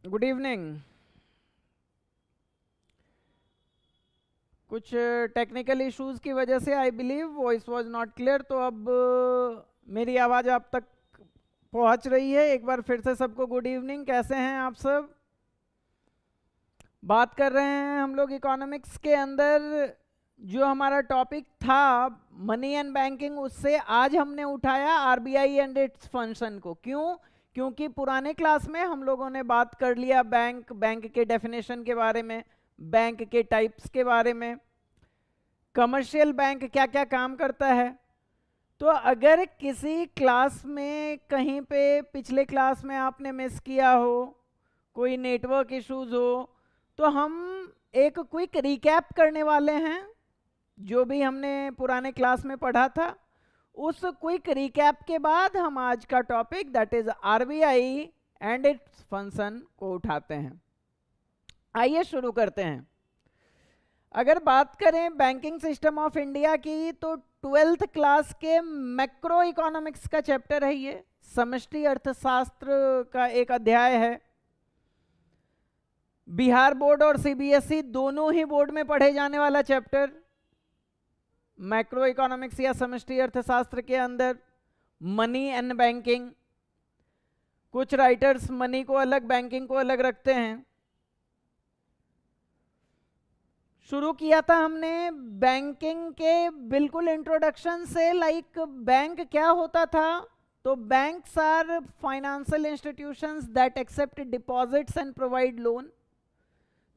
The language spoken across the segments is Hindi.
Good evening. कुछ टेक्निकल इश्यूज की वजह से I believe voice was not clear, तो अब मेरी आवाज़ आप तक पहुंच रही है। एक बार फिर से सबको गुड इवनिंग। कैसे हैं आप सब? बात कर रहे हैं हम लोग इकोनॉमिक्स के अंदर। जो हमारा टॉपिक था मनी एंड बैंकिंग, उससे आज हमने उठाया आरबीआई एंड इट्स फंक्शन को। क्यों? क्योंकि पुराने क्लास में हम लोगों ने बात कर लिया बैंक के डेफिनेशन के बारे में, बैंक के टाइप्स के बारे में, कमर्शियल बैंक क्या क्या काम करता है। तो अगर किसी क्लास में कहीं पे पिछले क्लास में आपने मिस किया हो, कोई नेटवर्क इश्यूज हो, तो हम एक क्विक रिकैप करने वाले हैं जो भी हमने पुराने क्लास में पढ़ा था। उस क्विक रिकैप के बाद हम आज का topic that is RBI and its function को उठाते हैं। आइए शुरू करते हैं। अगर बात करें बैंकिंग सिस्टम ऑफ इंडिया की, तो 12th क्लास के मैक्रो इकोनॉमिक्स का चैप्टर है ये। समष्टि अर्थशास्त्र का एक अध्याय है। बिहार बोर्ड और सीबीएसई दोनों ही बोर्ड में पढ़े जाने वाला चैप्टर मैक्रो इकोनॉमिक्स या समष्टि अर्थशास्त्र के अंदर मनी एंड बैंकिंग। कुछ राइटर्स मनी को अलग, बैंकिंग को अलग रखते हैं। शुरू किया था हमने बैंकिंग के बिल्कुल इंट्रोडक्शन से, लाइक बैंक क्या होता था। तो banks are financial institutions that accept deposits and provide loan.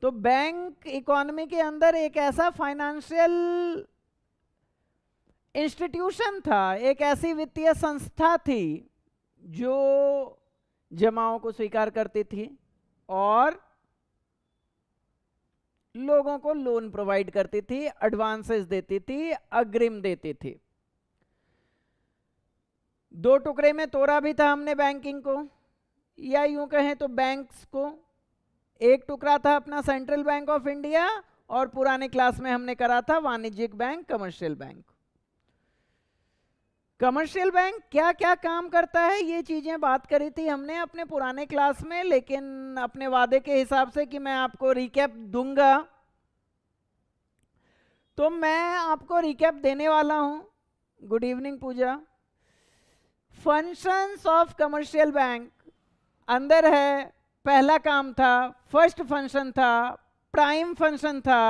तो बैंक इकोनॉमी के अंदर एक ऐसा फाइनेंशियल इंस्टीट्यूशन था, एक ऐसी वित्तीय संस्था थी जो जमाओं को स्वीकार करती थी और लोगों को लोन प्रोवाइड करती थी, एडवांसेस देती थी, अग्रिम देती थी। दो टुकड़े में तोड़ा भी था हमने बैंकिंग को, या यूं कहें तो बैंक्स को। एक टुकड़ा था अपना सेंट्रल बैंक ऑफ इंडिया, और पुराने क्लास में हमने करा था वाणिज्यिक bank, commercial bank. Commercial bank क्या क्या काम करता है, ये चीजें बात करी थी हमने अपने पुराने क्लास में, लेकिन अपने वादे के हिसाब से कि मैं आपको रिकैप दूंगा, तो मैं आपको रिकैप देने वाला हूं। Good evening Puja. Functions of commercial bank अंदर है, पहला काम था, फर्स्ट फंक्शन था, प्राइम फंक्शन था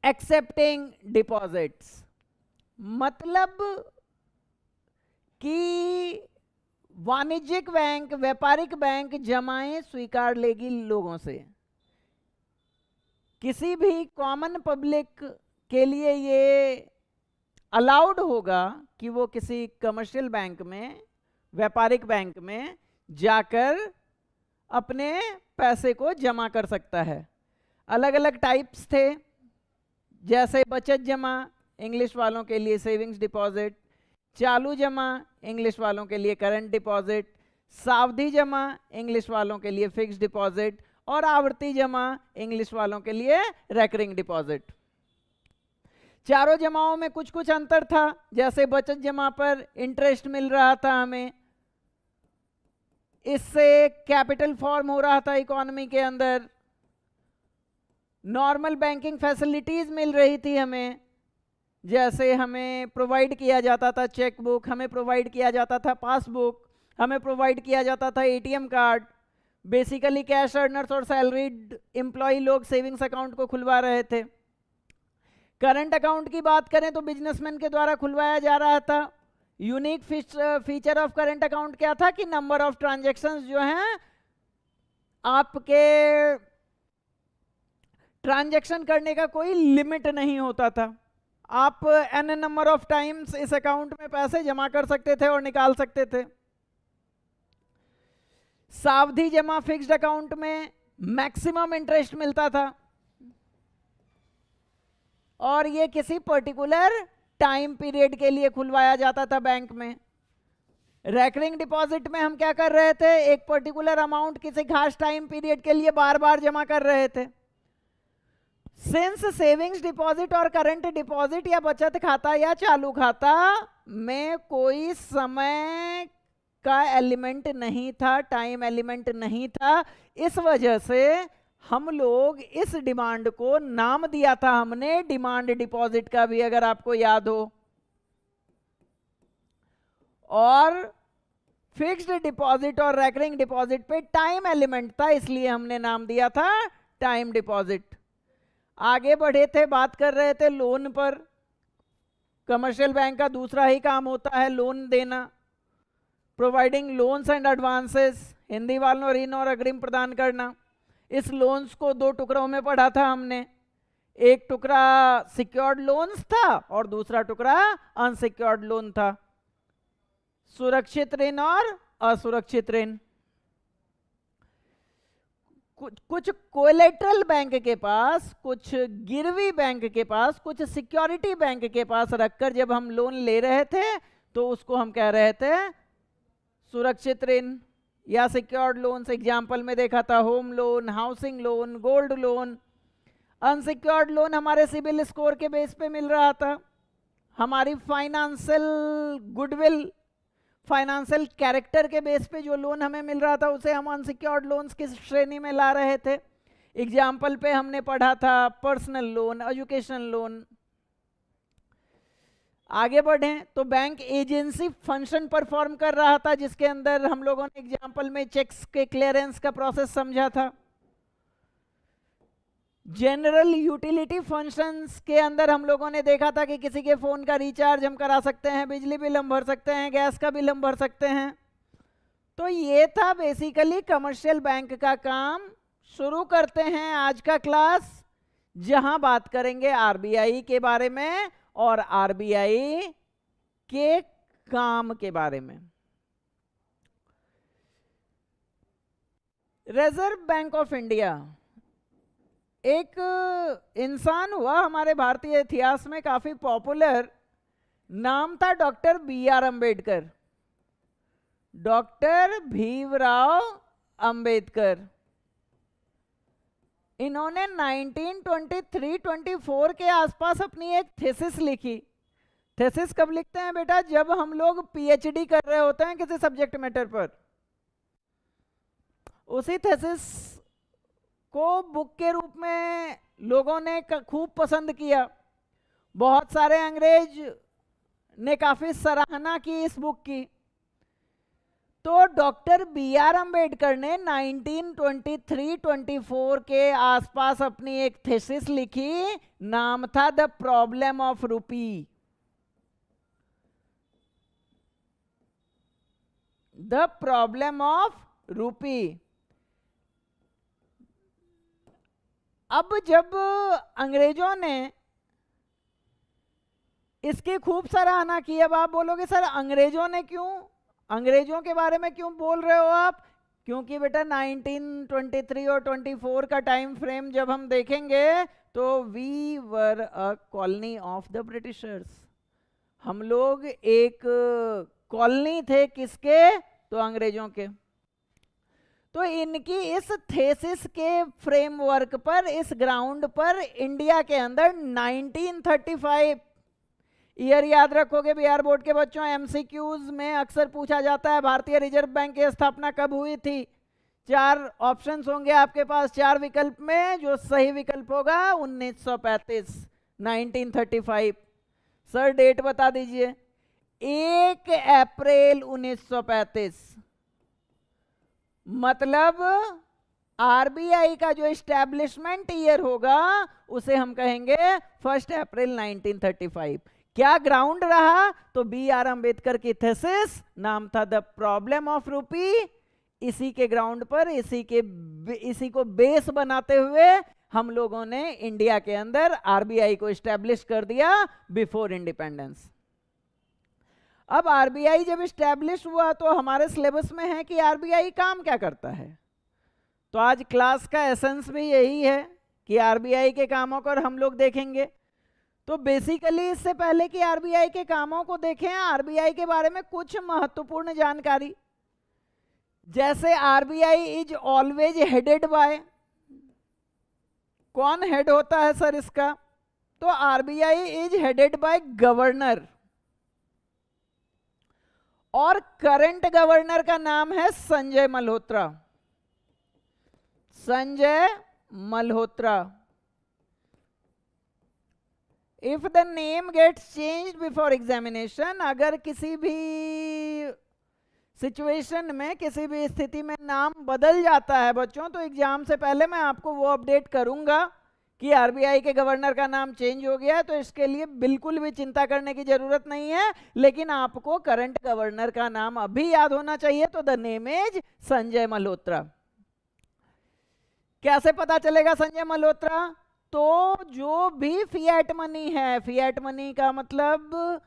एक्सेप्टिंग डिपॉजिट्स। मतलब कि वाणिज्यिक बैंक, व्यापारिक बैंक जमाएं स्वीकार लेगी लोगों से। किसी भी कॉमन पब्लिक के लिए ये अलाउड होगा कि वो किसी कमर्शियल बैंक में, व्यापारिक बैंक में जाकर अपने पैसे को जमा कर सकता है। अलग अलग टाइप्स थे, जैसे बचत जमा, इंग्लिश वालों के लिए सेविंग्स डिपॉजिट, चालू जमा इंग्लिश वालों के लिए करंट डिपॉजिट, सावधि जमा इंग्लिश वालों के लिए फिक्स्ड डिपॉजिट, और आवर्ती जमा इंग्लिश वालों के लिए रेकरिंग डिपॉजिट। चारों जमाओं में कुछ कुछ अंतर था, जैसे बचत जमा पर इंटरेस्ट मिल रहा था हमें, इससे कैपिटल फॉर्म हो रहा था इकोनॉमी के अंदर, नॉर्मल बैंकिंग फैसिलिटीज मिल रही थी हमें, जैसे हमें प्रोवाइड किया जाता था चेक बुक, हमें प्रोवाइड किया जाता था पासबुक, हमें प्रोवाइड किया जाता था ATM card. Basically cash earners और सैलरीड एम्प्लॉय लोग सेविंग्स अकाउंट को खुलवा रहे थे। करंट अकाउंट की बात करें तो बिजनेसमैन के द्वारा खुलवाया जा रहा था। Unique feature of current account क्या था कि नंबर ऑफ ट्रांजैक्शंस जो हैं, आपके ट्रांजैक्शन करने का कोई लिमिट नहीं होता था। आप एन नंबर ऑफ टाइम्स इस अकाउंट में पैसे जमा कर सकते थे और निकाल सकते थे। सावधि जमा फिक्स्ड अकाउंट में मैक्सिमम इंटरेस्ट मिलता था, और ये किसी पर्टिकुलर टाइम पीरियड के लिए खुलवाया जाता था बैंक में। रेकरिंग डिपॉजिट में हम क्या कर रहे थे, एक पर्टिकुलर अमाउंट किसी खास टाइम पीरियड के लिए बार बार जमा कर रहे थे। सिंस सेविंग्स डिपॉजिट और करंट डिपॉजिट या बचत खाता या चालू खाता में कोई समय का एलिमेंट नहीं था, टाइम एलिमेंट नहीं था। इस वजह से हम लोग इस डिमांड को नाम दिया था हमने डिमांड डिपॉजिट का भी, अगर आपको याद हो। और फिक्स्ड डिपॉजिट और रेकरिंग डिपॉजिट पे टाइम एलिमेंट था, इसलिए हमने नाम दिया था टाइम डिपॉजिट। आगे बढ़े थे, बात कर रहे थे लोन पर। कमर्शियल बैंक का दूसरा ही काम होता है लोन देना, providing loans and advances, Hindi वालों ऋण और अग्रिम प्रदान करना। इस लोन्स को दो टुकड़ों में पढ़ा था हमने, एक टुकड़ा सिक्योर्ड लोन्स था और दूसरा टुकड़ा अनसिक्योर्ड लोन था, सुरक्षित ऋण और असुरक्षित ऋण। कुछ कोलेटरल बैंक के पास, कुछ गिरवी बैंक के पास, कुछ सिक्योरिटी बैंक के पास रखकर जब हम लोन ले रहे थे तो उसको हम कह रहे थे सुरक्षित ऋण या सिक्योर्ड लोन्स। एग्जाम्पल में देखा था home loan, housing loan, gold loan. Unsecured loan हमारे सिबिल स्कोर के बेस पे मिल रहा था, हमारी फाइनेंशियल गुडविल, फाइनेंशियल कैरेक्टर के बेस पे जो लोन हमें मिल रहा था उसे हम अनसिक्योर्ड लोन्स की श्रेणी में ला रहे थे। एग्जाम्पल पे हमने पढ़ा था पर्सनल लोन, एजुकेशन लोन। आगे बढ़ें तो बैंक एजेंसी फंक्शन परफॉर्म कर रहा था, जिसके अंदर हम लोगों ने एग्जाम्पल में चेक्स के क्लियरेंस का प्रोसेस समझा था। जनरल यूटिलिटी फंक्शंस के अंदर हम लोगों ने देखा था कि किसी के फोन का रिचार्ज हम करा सकते हैं, बिजली बिल हम भर सकते हैं, गैस का बिल हम भर सकते हैं। तो ये था बेसिकली कमर्शियल बैंक का काम। शुरू करते हैं आज का क्लास, जहां बात करेंगे आरबीआई के बारे में और आरबीआई के काम के बारे में। रिजर्व बैंक ऑफ इंडिया एक इंसान हुआ हमारे भारतीय इतिहास में काफी पॉपुलर, नाम था doctor B R Ambedkar, doctor Bhimrao Ambedkar. इन्होंने 1923-24 के आसपास अपनी एक थीसिस लिखी। थीसिस कब लिखते हैं बेटा? जब हम लोग पीएचडी कर रहे होते हैं किसी सब्जेक्ट मैटर पर। उसी थीसिस को बुक के रूप में लोगों ने खूब पसंद किया, बहुत सारे अंग्रेज ने काफी सराहना की इस बुक की। तो डॉक्टर बी आर अम्बेडकर ने 1923-24 के आसपास अपनी एक थीसिस लिखी, नाम था द प्रॉब्लम ऑफ रूपी। द प्रॉब्लम ऑफ रूपी। अब जब अंग्रेजों ने इसकी खूब सराहना की, अब आप बोलोगे सर अंग्रेजों ने क्यों, अंग्रेजों के बारे में क्यों बोल रहे हो आप? क्योंकि बेटा 1923 और 24 का टाइम फ्रेम जब हम देखेंगे तो we were a colony of the Britishers. हम लोग एक कॉलोनी थे, किसके? तो अंग्रेजों के। तो इनकी इस थेसिस के फ्रेमवर्क पर, इस ग्राउंड पर इंडिया के अंदर 1935, ईयर याद रखोगे बिहार बोर्ड के बच्चों, एमसीक्यूज में अक्सर पूछा जाता है भारतीय रिजर्व बैंक की स्थापना कब हुई थी। 4 ऑप्शंस होंगे आपके पास, 4 विकल्प में जो सही विकल्प होगा 1935, 1935। सर डेट बता दीजिए। 1 अप्रैल 1935। मतलब आरबीआई का जो एस्टैब्लिशमेंट ईयर होगा उसे हम कहेंगे 1 अप्रैल 1935। क्या ग्राउंड रहा? तो बी आर अम्बेडकर की थीसिस, नाम था द प्रॉब्लम ऑफ रूपी। इसी के ग्राउंड पर, इसी को बेस बनाते हुए हम लोगों ने इंडिया के अंदर आरबीआई को एस्टैब्लिश कर दिया बिफोर इंडिपेंडेंस। अब आरबीआई जब एस्टैब्लिश हुआ तो हमारे सिलेबस में है कि आरबीआई काम क्या करता है। तो आज क्लास का एसेंस भी यही है कि आरबीआई के कामों को हम लोग देखेंगे। तो बेसिकली इससे पहले कि आरबीआई के कामों को देखें, आरबीआई के बारे में कुछ महत्वपूर्ण जानकारी, जैसे RBI is always headed by, कौन हेड होता है सर इसका? तो RBI is headed by governor. और करंट गवर्नर का नाम है Sanjay Malhotra. Sanjay Malhotra. If the name gets changed before examination, अगर किसी भी सिचुएशन में, किसी भी स्थिति में नाम बदल जाता है बच्चों, तो एग्जाम से पहले मैं आपको वो अपडेट करूंगा कि आरबीआई के गवर्नर का नाम चेंज हो गया है। तो इसके लिए बिल्कुल भी चिंता करने की जरूरत नहीं है, लेकिन आपको करंट गवर्नर का नाम अभी याद होना चाहिए। तो the name is Sanjay Malhotra. कैसे पता चलेगा संजय मल्होत्रा? तो जो भी फिएट मनी है, फिएट मनी का मतलब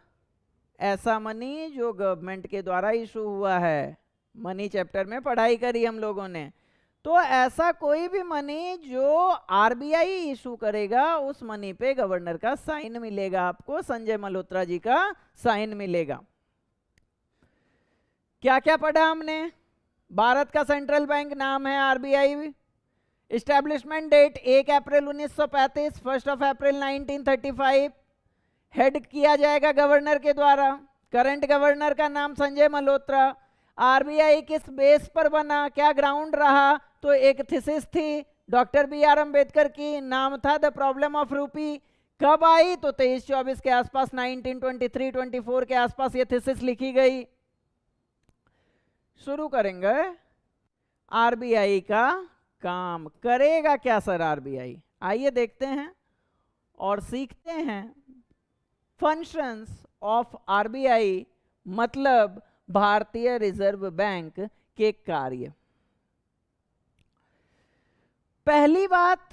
ऐसा मनी जो गवर्नमेंट के द्वारा इशू हुआ है, मनी चैप्टर में पढ़ाई करी हम लोगों ने, तो ऐसा कोई भी मनी जो आरबीआई इशू करेगा, उस मनी पे गवर्नर का साइन मिलेगा, आपको संजय मल्होत्रा जी का साइन मिलेगा। क्या क्या पढ़ा हमने? भारत का सेंट्रल बैंक नाम है आरबीआई। एस्टैब्लिशमेंट डेट 1 अप्रैल 1935, 1 अप्रैल 1935। हेड किया जाएगा गवर्नर के द्वारा। करंट गवर्नर का नाम संजय मल्होत्रा। आरबीआई किस बेस पर बना, क्या ग्राउंड रहा? तो एक थीसिस थी डॉक्टर बी आर अम्बेडकर की, नाम था द प्रॉब्लम ऑफ रूपी। कब आई? तो 23-24 के आसपास, 1923-24 के आसपास ये थीसिस लिखी गई। शुरू करेंगे आरबीआई का काम। करेगा क्या सर आरबीआई? आइए देखते हैं और सीखते हैं फंक्शंस ऑफ आरबीआई, मतलब भारतीय रिजर्व बैंक के कार्य। पहली बात,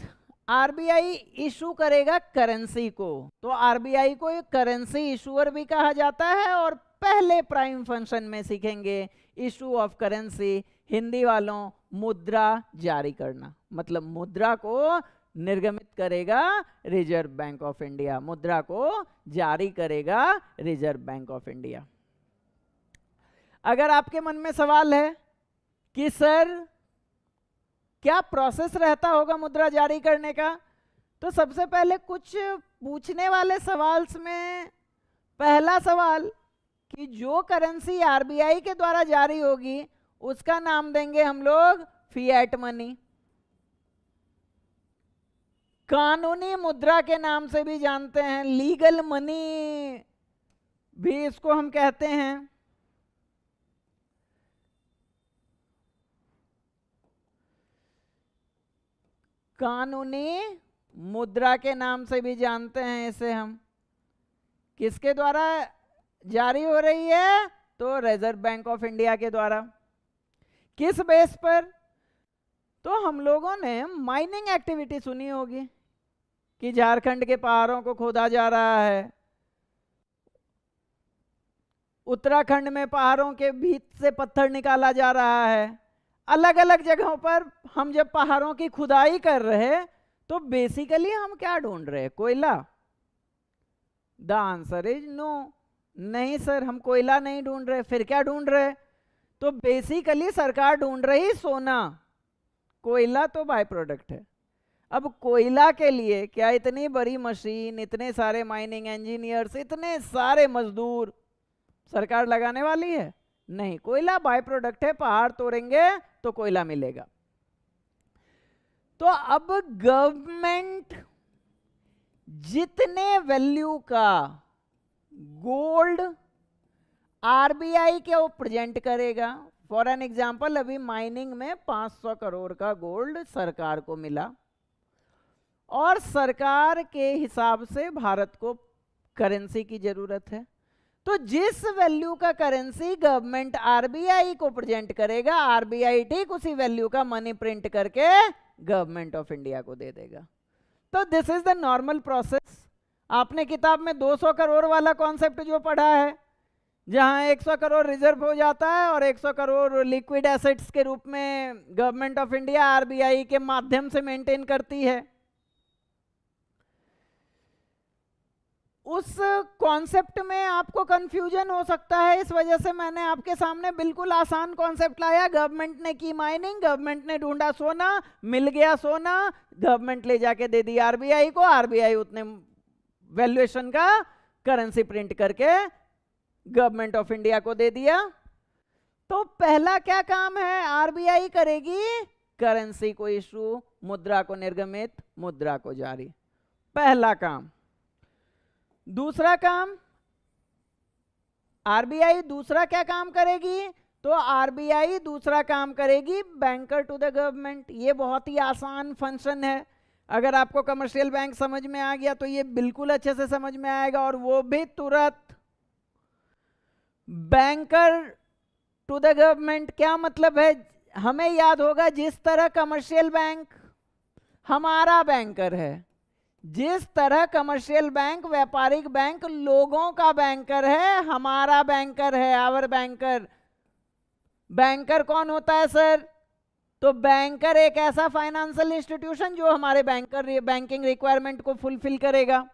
आरबीआई इशू करेगा करेंसी को, तो आरबीआई को एक करेंसी इशूअर भी कहा जाता है। और पहले प्राइम फंक्शन में सीखेंगे इशू ऑफ करेंसी, हिंदी वालों मुद्रा जारी करना, मतलब मुद्रा को निर्गमित करेगा रिजर्व बैंक ऑफ इंडिया, मुद्रा को जारी करेगा रिजर्व बैंक ऑफ इंडिया। अगर आपके मन में सवाल है कि सर क्या प्रोसेस रहता होगा मुद्रा जारी करने का, तो सबसे पहले कुछ पूछने वाले सवाल में पहला सवाल कि जो करेंसी आरबीआई के द्वारा जारी होगी उसका नाम देंगे हम लोग फिएट मनी। कानूनी मुद्रा के नाम से भी जानते हैं, लीगल मनी भी इसको हम कहते हैं। कानूनी मुद्रा के नाम से भी जानते हैं इसे हम। किसके द्वारा जारी हो रही है? तो रिजर्व बैंक ऑफ इंडिया के द्वारा। किस बेस पर? तो हम लोगों ने माइनिंग एक्टिविटी सुनी होगी कि झारखंड के पहाड़ों को खोदा जा रहा है, उत्तराखंड में पहाड़ों के भीत से पत्थर निकाला जा रहा है। अलग अलग जगहों पर हम जब पहाड़ों की खुदाई कर रहे तो बेसिकली हम क्या ढूंढ रहे? कोयला? The answer is no. नहीं सर, हम कोयला नहीं ढूंढ रहे। फिर क्या ढूंढ रहे? तो बेसिकली सरकार ढूंढ रही सोना। कोयला तो बाय प्रोडक्ट है। अब कोयला के लिए क्या इतनी बड़ी मशीन, इतने सारे माइनिंग इंजीनियर्स, इतने सारे मजदूर सरकार लगाने वाली है? नहीं, कोयला बाय प्रोडक्ट है। पहाड़ तोड़ेंगे तो कोयला मिलेगा। तो अब गवर्नमेंट जितने वैल्यू का गोल्ड आरबीआई के प्रेजेंट करेगा, फॉर एन एग्जांपल अभी माइनिंग में 500 करोड़ का गोल्ड सरकार को मिला और सरकार के हिसाब से भारत को करेंसी की जरूरत है, तो जिस वैल्यू का करेंसी गवर्नमेंट आरबीआई को प्रेजेंट करेगा, आरबीआई ठीक उसी वैल्यू का मनी प्रिंट करके गवर्नमेंट ऑफ इंडिया को दे देगा। तो this is the normal process. आपने किताब में 200 करोड़ वाला कॉन्सेप्ट जो पढ़ा है, जहां 100 करोड़ रिजर्व हो जाता है और 100 करोड़ लिक्विड एसेट्स के रूप में गवर्नमेंट ऑफ इंडिया आरबीआई के माध्यम से मेंटेन करती है, उस कॉन्सेप्ट में आपको कंफ्यूजन हो सकता है। इस वजह से मैंने आपके सामने बिल्कुल आसान कॉन्सेप्ट लाया। गवर्नमेंट ने की माइनिंग, गवर्नमेंट ने ढूंढा सोना, मिल गया सोना, गवर्नमेंट ले जाके दे दी आरबीआई को, आरबीआई उतने वैल्यूएशन का करेंसी प्रिंट करके गवर्नमेंट ऑफ इंडिया को दे दिया। तो पहला क्या काम है आरबीआई करेगी, करेंसी को इशू, मुद्रा को निर्गमित, मुद्रा को जारी, पहला काम। दूसरा काम आरबीआई दूसरा क्या काम करेगी, तो आरबीआई दूसरा काम करेगी बैंकर टू द गवर्नमेंट। ये बहुत ही आसान फंक्शन है, अगर आपको कमर्शियल बैंक समझ में आ गया तो ये बिल्कुल अच्छे से समझ में आएगा, और वो भी तुरंत। बैंकर टू द गवर्नमेंट क्या मतलब है, हमें याद होगा जिस तरह कमर्शियल बैंक हमारा बैंकर है, जिस तरह कमर्शियल बैंक व्यापारिक बैंक लोगों का बैंकर है, हमारा बैंकर है, आवर बैंकर। बैंकर कौन होता है सर, तो बैंकर एक ऐसा फाइनेंशियल इंस्टीट्यूशन जो हमारे बैंकिंग रिक्वायरमेंट को फुलफिल करेगा।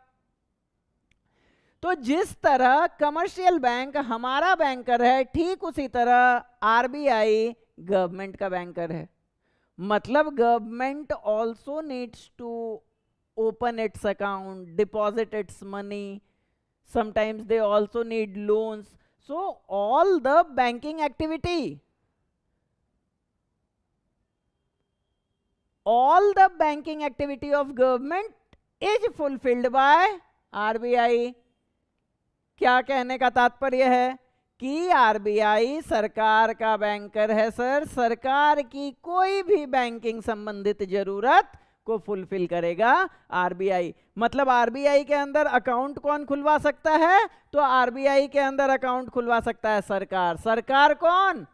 तो जिस तरह कमर्शियल बैंक हमारा बैंकर है, ठीक उसी तरह आरबीआई गवर्नमेंट का बैंकर है। मतलब government also needs to open its account, deposit its money, sometimes they also need loans. So all the banking activity, of government is fulfilled by RBI. क्या कहने का तात्पर्य है कि आरबीआई सरकार का बैंकर है सर, सरकार की कोई भी बैंकिंग संबंधित जरूरत को फुलफिल करेगा आरबीआई। मतलब आरबीआई के अंदर अकाउंट कौन खुलवा सकता है, तो आरबीआई के अंदर अकाउंट खुलवा सकता है सरकार। सरकार कौन,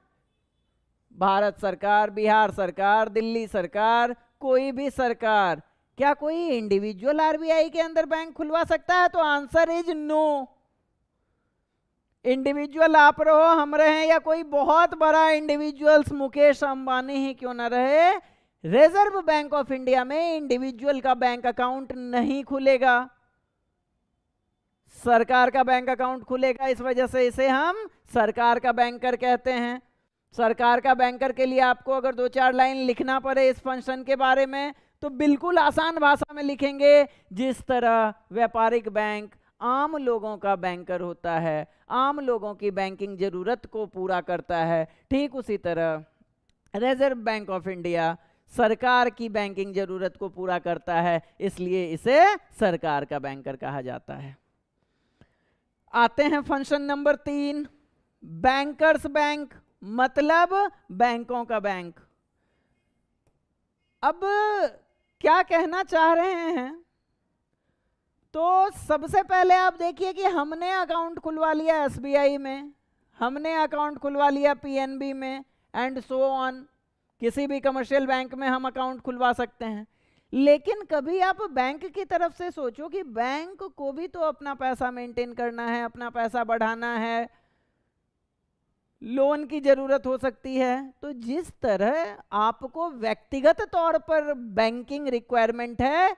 भारत सरकार, बिहार सरकार, दिल्ली सरकार, कोई भी सरकार। क्या कोई इंडिविजुअल आरबीआई के अंदर बैंक खुलवा सकता है, तो आंसर इज नो। इंडिविजुअल आप रहो, हम रहे, या कोई बहुत बड़ा इंडिविजुअल्स मुकेश अंबानी ही क्यों ना रहे, रिजर्व बैंक ऑफ इंडिया में इंडिविजुअल का बैंक अकाउंट नहीं खुलेगा, सरकार का बैंक अकाउंट खुलेगा। इस वजह से इसे हम सरकार का बैंकर कहते हैं। सरकार का बैंकर के लिए आपको अगर 2-4 लाइन लिखना पड़े इस फंक्शन के बारे में, तो बिल्कुल आसान भाषा में लिखेंगे। जिस तरह व्यापारिक बैंक आम लोगों का बैंकर होता है, आम लोगों की बैंकिंग जरूरत को पूरा करता है, ठीक उसी तरह रिजर्व बैंक ऑफ इंडिया सरकार की बैंकिंग जरूरत को पूरा करता है, इसलिए इसे सरकार का बैंकर कहा जाता है। आते हैं फंक्शन नंबर 3, बैंकर्स बैंक, मतलब बैंकों का बैंक। अब क्या कहना चाह रहे हैं, तो सबसे पहले आप देखिए कि हमने अकाउंट खुलवा लिया एसबीआई में, हमने अकाउंट खुलवा लिया पीएनबी में, एंड सो ऑन। किसी भी कमर्शियल बैंक में हम अकाउंट खुलवा सकते हैं। लेकिन कभी आप बैंक की तरफ से सोचो कि बैंक को भी तो अपना पैसा मेंटेन करना है, अपना पैसा बढ़ाना है, लोन की जरूरत हो सकती है। तो जिस तरह आपको व्यक्तिगत तौर पर बैंकिंग रिक्वायरमेंट है,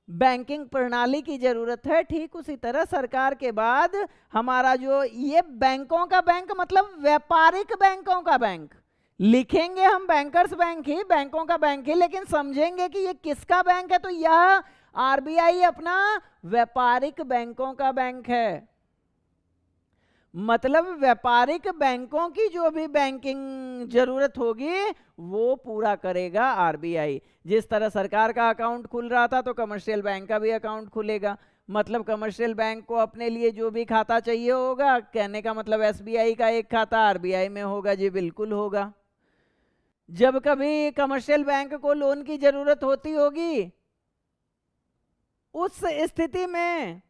बैंकिंग प्रणाली की जरूरत है, ठीक उसी तरह सरकार के बाद हमारा जो ये बैंकों का बैंक, मतलब व्यापारिक बैंकों का बैंक, लिखेंगे हम बैंकर्स बैंक ही, बैंकों का बैंक ही, लेकिन समझेंगे कि ये किसका बैंक है, तो यह आरबीआई अपना व्यापारिक बैंकों का बैंक है। मतलब व्यापारिक बैंकों की जो भी बैंकिंग जरूरत होगी वो पूरा करेगा आरबीआई। जिस तरह सरकार का अकाउंट खुल रहा था, तो कमर्शियल बैंक का भी अकाउंट खुलेगा। मतलब कमर्शियल बैंक को अपने लिए जो भी खाता चाहिए होगा, कहने का मतलब एसबीआई का एक खाता आरबीआई में होगा, जी बिल्कुल होगा। जब कभी कमर्शियल बैंक को लोन की जरूरत होती होगी, उस स्थिति में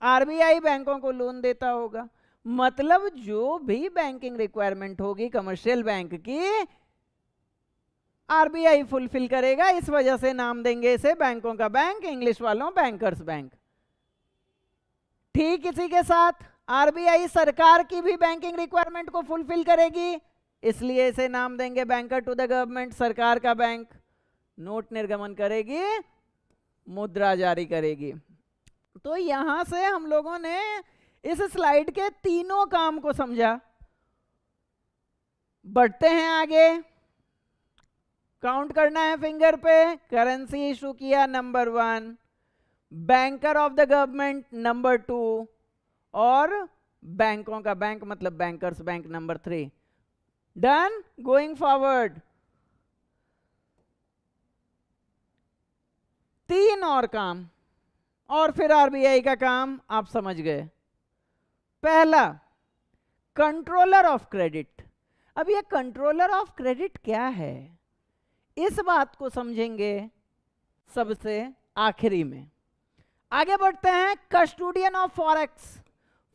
आरबीआई बैंकों को लोन देता होगा। मतलब जो भी बैंकिंग रिक्वायरमेंट होगी कमर्शियल बैंक की, आरबीआई फुलफिल करेगा। इस वजह से नाम देंगे इसे बैंकों का बैंक, इंग्लिश वालों बैंकर्स बैंक। ठीक इसी के साथ आरबीआई सरकार की भी बैंकिंग रिक्वायरमेंट को फुलफिल करेगी, इसलिए इसे नाम देंगे बैंकर टू द गवर्नमेंट, सरकार का बैंक। नोट निर्गमन करेगी, मुद्रा जारी करेगी। तो यहां से हम लोगों ने इस स्लाइड के तीनों काम को समझा। बढ़ते हैं आगे, काउंट करना है फिंगर पे। करेंसी इशू किया number 1, banker of the government number 2, और बैंकों का बैंक मतलब bankers bank number 3। Done. Going forward 3 और काम, और फिर आरबीआई का काम आप समझ गए। पहला, कंट्रोलर ऑफ क्रेडिट। अब ये कंट्रोलर ऑफ क्रेडिट क्या है, इस बात को समझेंगे सबसे आखिरी में। आगे बढ़ते हैं। Custodian of forex.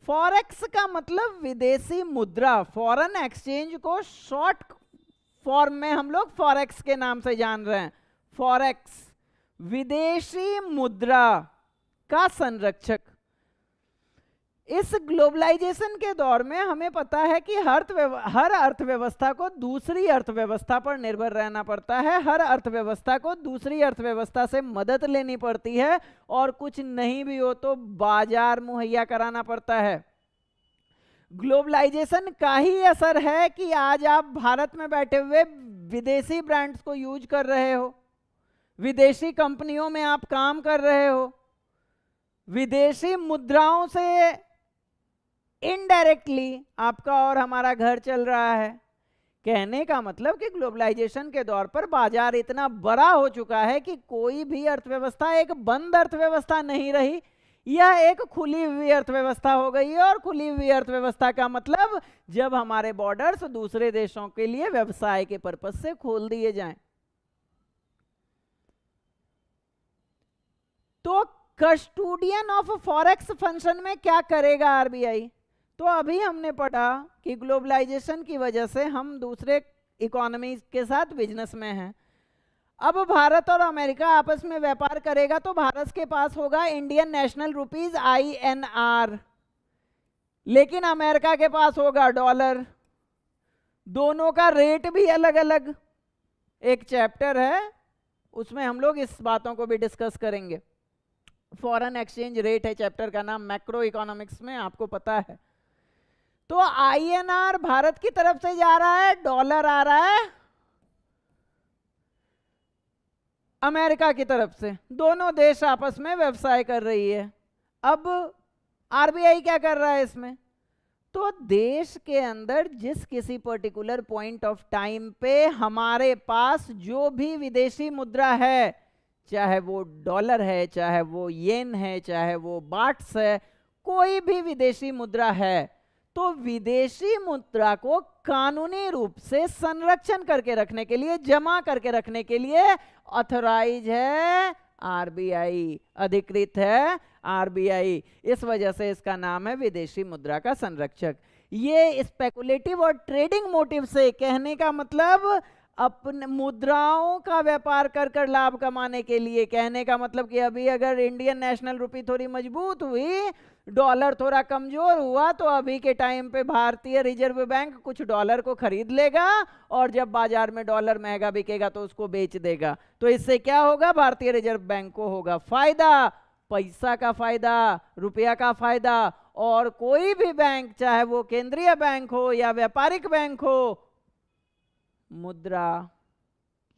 फॉरेक्स का मतलब विदेशी मुद्रा, फॉरेन एक्सचेंज को शॉर्ट फॉर्म में हम लोग फॉरेक्स के नाम से जान रहे हैं। फॉरेक्स विदेशी मुद्रा का संरक्षक। इस ग्लोबलाइजेशन के दौर में हमें पता है कि हर अर्थव्यवस्था को दूसरी अर्थव्यवस्था पर निर्भर रहना पड़ता है, हर अर्थव्यवस्था को दूसरी अर्थव्यवस्था से मदद लेनी पड़ती है, और कुछ नहीं भी हो तो बाजार मुहैया कराना पड़ता है। ग्लोबलाइजेशन का ही असर है कि आज आप भारत में बैठे हुए विदेशी ब्रांड्स को यूज कर रहे हो, विदेशी कंपनियों में आप काम कर रहे हो, विदेशी मुद्राओं से इनडायरेक्टली आपका और हमारा घर चल रहा है। कहने का मतलब कि ग्लोबलाइजेशन के दौर पर बाजार इतना बड़ा हो चुका है कि कोई भी अर्थव्यवस्था एक बंद अर्थव्यवस्था नहीं रही, यह एक खुली हुई अर्थव्यवस्था हो गई है। और खुली हुई अर्थव्यवस्था का मतलब जब हमारे बॉर्डर्स दूसरे देशों के लिए व्यवसाय के पर्पस से खोल दिए जाएं। तो कस्टोडियन ऑफ फॉरेक्स फंक्शन में क्या करेगा आरबीआई? तो अभी हमने पढ़ा कि ग्लोबलाइजेशन की वजह से हम दूसरे इकोनॉमी के साथ बिजनेस में हैं। अब भारत और अमेरिका आपस में व्यापार करेगा तो भारत के पास होगा इंडियन नेशनल रुपीज INR, लेकिन अमेरिका के पास होगा डॉलर। दोनों का रेट भी अलग अलग। एक चैप्टर है उसमें हम लोग इस बातों को भी डिस्कस करेंगे। फॉरेन एक्सचेंज रेट है चैप्टर का नाम, मैक्रो इकोनॉमिक्स में, आपको पता है। तो INR भारत की तरफ से जा रहा है, डॉलर आ रहा है अमेरिका की तरफ से। दोनों देश आपस में व्यवसाय कर रही है। अब आरबीआई क्या कर रहा है इसमें? तो देश के अंदर जिस किसी पर्टिकुलर पॉइंट ऑफ टाइम पे हमारे पास जो भी विदेशी मुद्रा है, चाहे वो डॉलर है, चाहे वो येन है, चाहे वो बाट्स है, कोई भी विदेशी मुद्रा है, तो विदेशी मुद्रा को कानूनी रूप से संरक्षण करके रखने के लिए, जमा करके रखने के लिए ऑथराइज है आरबीआई, अधिकृत है आरबीआई। इस वजह से इसका नाम है विदेशी मुद्रा का संरक्षक। ये स्पेकुलेटिव और ट्रेडिंग मोटिव से, कहने का मतलब अपने मुद्राओं का व्यापार कर कर लाभ कमाने के लिए। कहने का मतलब कि अभी अगर इंडियन नेशनल रुपी थोड़ी मजबूत हुई, डॉलर थोड़ा कमजोर हुआ, तो अभी के टाइम पे भारतीय रिजर्व बैंक कुछ डॉलर को खरीद लेगा, और जब बाजार में डॉलर महंगा बिकेगा तो उसको बेच देगा। तो इससे क्या होगा? भारतीय रिजर्व बैंक को होगा फायदा, पैसा का फायदा, रुपया का फायदा। और कोई भी बैंक, चाहे वो केंद्रीय बैंक हो या व्यापारिक बैंक हो, मुद्रा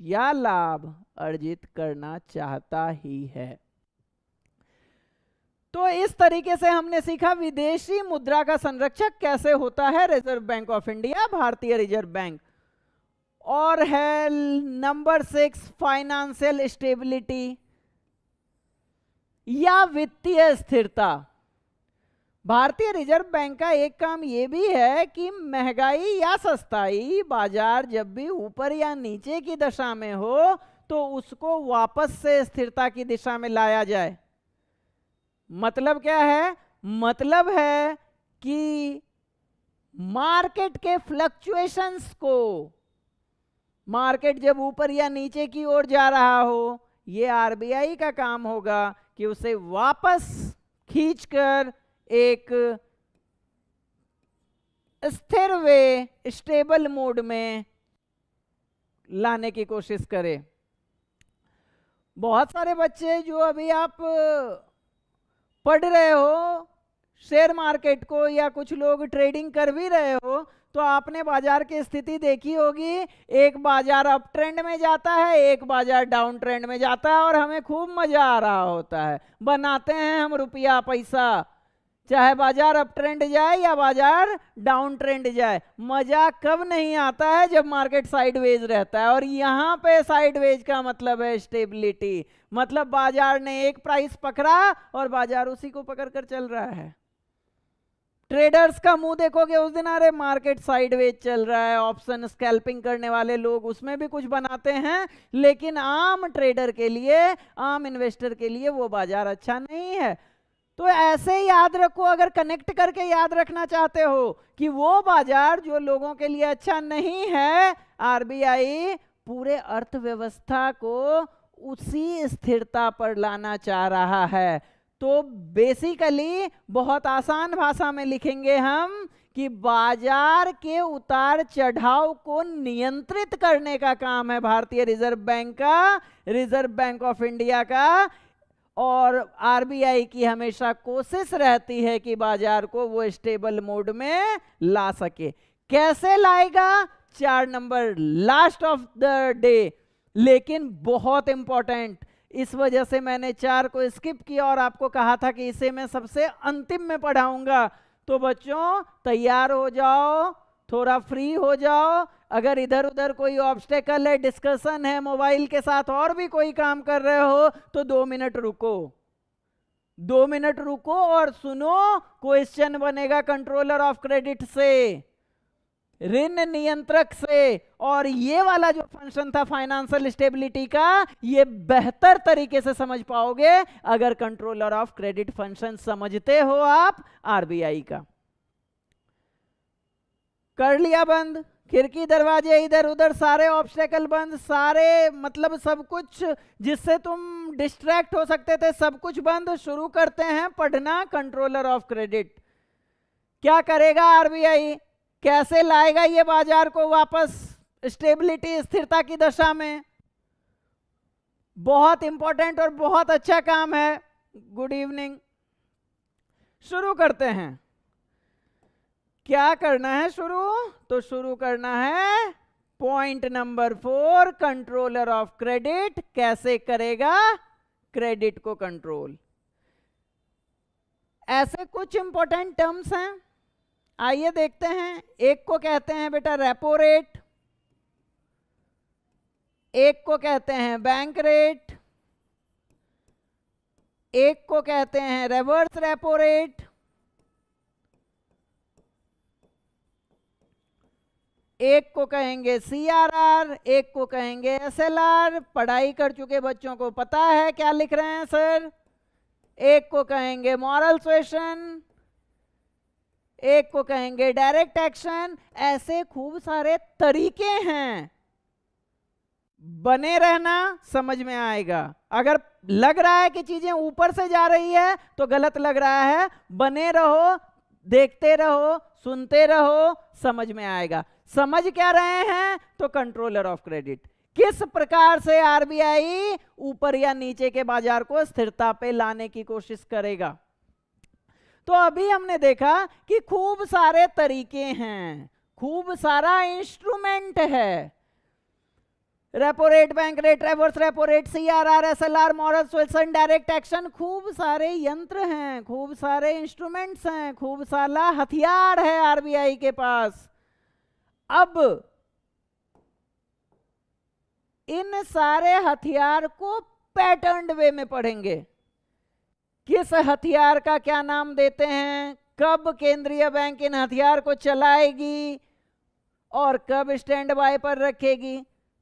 या लाभ अर्जित करना चाहता ही है। तो इस तरीके से हमने सीखा विदेशी मुद्रा का संरक्षक कैसे होता है रिजर्व बैंक ऑफ इंडिया, भारतीय रिजर्व बैंक। और है नंबर 6, फाइनेंशियल स्टेबिलिटी या वित्तीय स्थिरता। भारतीय रिजर्व बैंक का एक काम यह भी है कि महंगाई या सस्ताई, बाजार जब भी ऊपर या नीचे की दशा में हो तो उसको वापस से स्थिरता की दिशा में लाया जाए। मतलब क्या है? मतलब है कि मार्केट के फ्लक्चुएशंस को, मार्केट जब ऊपर या नीचे की ओर जा रहा हो, यह आरबीआई का काम होगा कि उसे वापस खींचकर एक स्थिर वे, स्टेबल मोड में लाने की कोशिश करे। बहुत सारे बच्चे जो अभी आप पढ़ रहे हो शेयर मार्केट को, या कुछ लोग ट्रेडिंग कर भी रहे हो, तो आपने बाजार की स्थिति देखी होगी। एक बाजार अप ट्रेंड में जाता है, एक बाजार डाउन ट्रेंड में जाता है, और हमें खूब मजा आ रहा होता है। बनाते हैं हम रुपया पैसा, चाहे बाजार अप ट्रेंड जाए या बाजार डाउन ट्रेंड जाए। मजा कब नहीं आता है? जब मार्केट साइडवेज रहता है, और यहां पे साइडवेज का मतलब है स्टेबिलिटी। मतलब बाजार ने एक प्राइस पकड़ा और बाजार उसी को पकड़ कर चल रहा है। ट्रेडर्स का मुंह देखोगे उस दिन, अरे मार्केट साइडवेज चल रहा है, ऑप्शन स्कैल्पिंग करने वाले लोग उसमें भी कुछ बनाते हैं, लेकिन आम ट्रेडर के लिए, आम इन्वेस्टर के लिए वो बाजार अच्छा नहीं है। तो ऐसे याद रखो, अगर कनेक्ट करके याद रखना चाहते हो कि वो बाजार जो लोगों के लिए अच्छा नहीं है, आरबीआई पूरे अर्थव्यवस्था को उसी स्थिरता पर लाना चाह रहा है। तो बेसिकली बहुत आसान भाषा में लिखेंगे हम कि बाजार के उतार चढ़ाव को नियंत्रित करने का काम है भारतीय रिजर्व बैंक का, रिजर्व बैंक ऑफ इंडिया का। और आरबीआई की हमेशा कोशिश रहती है कि बाजार को वो स्टेबल मोड में ला सके। कैसे लाएगा? 4 number last of the day, लेकिन बहुत इंपॉर्टेंट। इस वजह से मैंने 4 को स्किप किया और आपको कहा था कि इसे मैं सबसे अंतिम में पढ़ाऊंगा। तो बच्चों तैयार हो जाओ, थोड़ा फ्री हो जाओ। अगर इधर उधर कोई ऑब्स्टेकल है, डिस्कशन है, मोबाइल के साथ और भी कोई काम कर रहे हो, तो 2 मिनट रुको, 2 मिनट रुको और सुनो। क्वेश्चन बनेगा कंट्रोलर ऑफ क्रेडिट से, ऋण नियंत्रक से, और ये वाला जो फंक्शन था फाइनेंशियल स्टेबिलिटी का, ये बेहतर तरीके से समझ पाओगे अगर कंट्रोलर ऑफ क्रेडिट फंक्शन समझते हो आप आरबीआई का। कर लिया बंद, खिड़की दरवाजे इधर उधर सारे ऑब्स्टेकल बंद, सारे मतलब सब कुछ जिससे तुम डिस्ट्रैक्ट हो सकते थे सब कुछ बंद। शुरू करते हैं पढ़ना कंट्रोलर ऑफ क्रेडिट। क्या करेगा आरबीआई? कैसे लाएगा ये बाजार को वापस स्टेबिलिटी, स्थिरता की दशा में? बहुत इंपॉर्टेंट और बहुत अच्छा काम है। गुड इवनिंग, शुरू करते हैं। क्या करना है शुरू? तो शुरू करना है point number 4, controller of credit कैसे करेगा क्रेडिट को कंट्रोल। ऐसे कुछ इंपॉर्टेंट टर्म्स हैं, आइए देखते हैं। एक को कहते हैं बेटा रेपो रेट, एक को कहते हैं बैंक रेट, एक को कहते हैं रिवर्स रेपो रेट, एक को कहेंगे सीआरआर, एक को कहेंगे एसएलआर। पढ़ाई कर चुके बच्चों को पता है क्या लिख रहे हैं सर। एक को कहेंगे मॉरल सुएशन, एक को कहेंगे डायरेक्ट एक्शन। ऐसे खूब सारे तरीके हैं, बने रहना, समझ में आएगा। अगर लग रहा है कि चीजें ऊपर से जा रही है तो गलत लग रहा है। बने रहो, देखते रहो, सुनते रहो, समझ में आएगा। समझ क्या रहे हैं? तो कंट्रोलर ऑफ क्रेडिट किस प्रकार से आरबीआई ऊपर या नीचे के बाजार को स्थिरता पे लाने की कोशिश करेगा। तो अभी हमने देखा कि खूब सारे तरीके हैं, खूब सारा इंस्ट्रूमेंट है। Repo rate, bank rate, reverse repo rate, CRR, SLR, moral suasion, direct action. खूब सारे यंत्र हैं, खूब सारे इंस्ट्रूमेंट्स हैं, खूब सारा हथियार है आरबीआई के पास। अब इन सारे हथियार को पैटर्न वे में पढ़ेंगे। किस हथियार का क्या नाम देते हैं, कब केंद्रीय बैंक इन हथियार को चलाएगी और कब स्टैंड बाय पर रखेगी।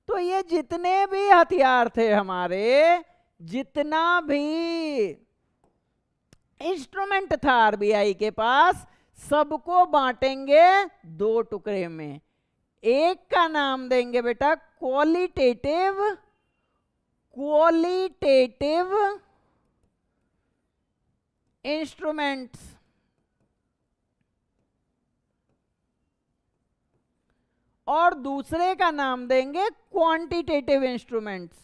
तो ये जितने भी हथियार थे हमारे, जितना भी इंस्ट्रूमेंट था आरबीआई के पास, सबको बांटेंगे 2 टुकड़े में। एक का नाम देंगे बेटा क्वालिटेटिव इंस्ट्रूमेंट्स, और दूसरे का नाम देंगे क्वांटिटेटिव इंस्ट्रूमेंट्स।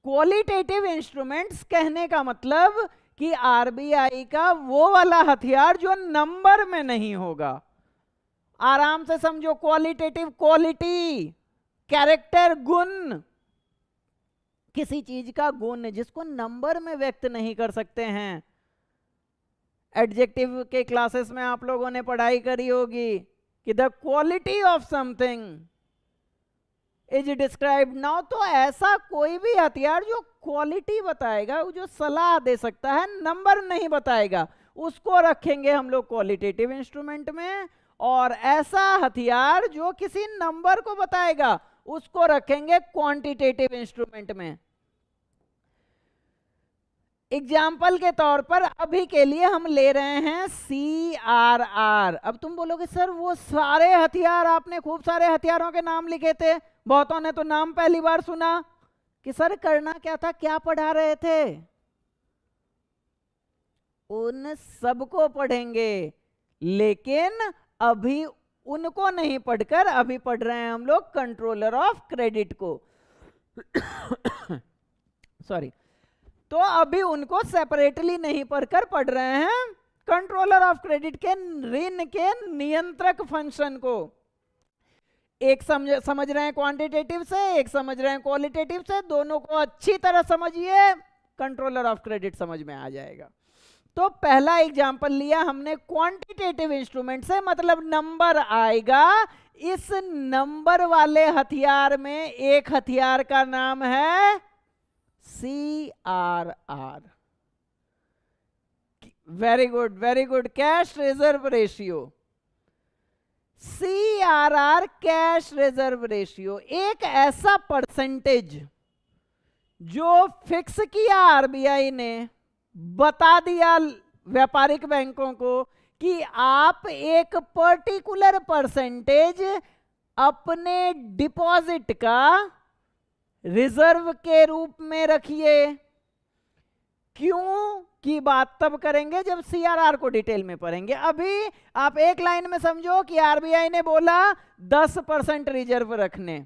क्वालिटेटिव इंस्ट्रूमेंट्स कहने का मतलब कि आरबीआई का वो वाला हथियार जो नंबर में नहीं होगा। आराम से समझो, क्वालिटेटिव क्वालिटी, कैरेक्टर गुण, किसी चीज का गुण जिसको नंबर में व्यक्त नहीं कर सकते हैं। एडजेक्टिव के क्लासेस में आप लोगों ने पढ़ाई करी होगी कि the quality of something is described now. तो ऐसा कोई भी हथियार जो क्वालिटी बताएगा, जो सलाह दे सकता है, नंबर नहीं बताएगा, उसको रखेंगे हम लोग क्वालिटेटिव इंस्ट्रूमेंट में। और ऐसा हथियार जो किसी नंबर को बताएगा, उसको रखेंगे क्वांटिटेटिव इंस्ट्रूमेंट में। एग्जाम्पल के तौर पर अभी के लिए हम ले रहे हैं CRR। अब तुम बोलोगे सर वो सारे हथियार, आपने खूब सारे हथियारों के नाम लिखे थे, बहुतों ने तो नाम पहली बार सुना, कि सर करना क्या था, क्या पढ़ा रहे थे? उन सबको पढ़ेंगे, लेकिन अभी उनको नहीं पढ़कर अभी पढ़ रहे हैं हम लोग कंट्रोलर ऑफ क्रेडिट को। सॉरी, तो अभी उनको सेपरेटली नहीं पढ़कर पढ़ रहे हैं कंट्रोलर ऑफ क्रेडिट के ऋण के नियंत्रक फंक्शन को। एक समझ रहे हैं क्वांटिटेटिव से, एक समझ रहे हैं क्वालिटेटिव से, दोनों को अच्छी तरह समझिए, कंट्रोलर ऑफ क्रेडिट समझ में आ जाएगा। तो पहला एग्जांपल लिया हमने क्वांटिटेटिव इंस्ट्रूमेंट से, मतलब नंबर आएगा। इस नंबर वाले हथियार में एक हथियार का नाम है CRR। Very good, very good. Cash reserve ratio, CRR cash reserve ratio, एक ऐसा परसेंटेज जो फिक्स किया आरबीआई ने, बता दिया व्यापारिक बैंकों को कि आप एक पर्टिकुलर परसेंटेज अपने डिपॉजिट का रिजर्व के रूप में रखिए। क्यों की बात तब करेंगे जब CRR को डिटेल में पढ़ेंगे। अभी आप एक लाइन में समझो कि आरबीआई ने बोला 10% रिजर्व रखने।